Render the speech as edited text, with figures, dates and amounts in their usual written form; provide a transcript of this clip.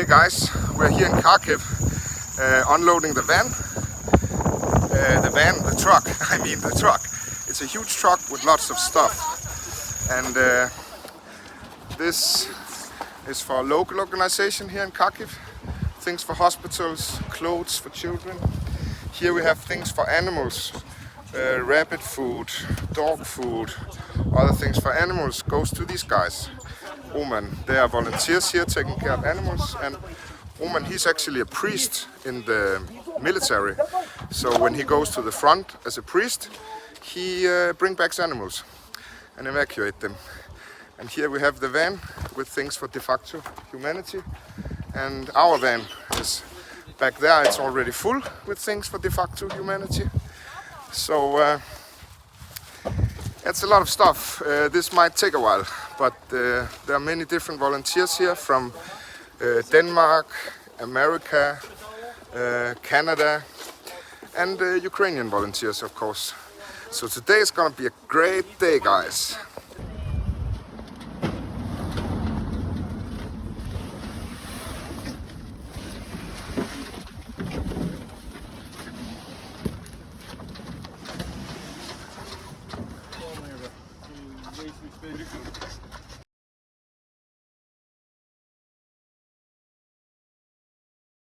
Hey guys, we're here in Kharkiv unloading the van. The truck, the truck. It's a huge truck with lots of stuff. And this is for a local organization here in Kharkiv. Things for hospitals, clothes for children. Here we have things for animals, rabbit food, dog food, other things for animals goes to these guys. Roman, they are volunteers here taking care of animals, and Roman, he's actually a priest in the military. So when he goes to the front as a priest, he brings back animals and evacuate them. And here we have the van with things for de facto humanity, and our van is back there. It's already full with things for de facto humanity. So it's a lot of stuff. This might take a while, but there are many different volunteers here from Denmark, America, Canada, and Ukrainian volunteers, of course. So today is gonna be a great day, guys.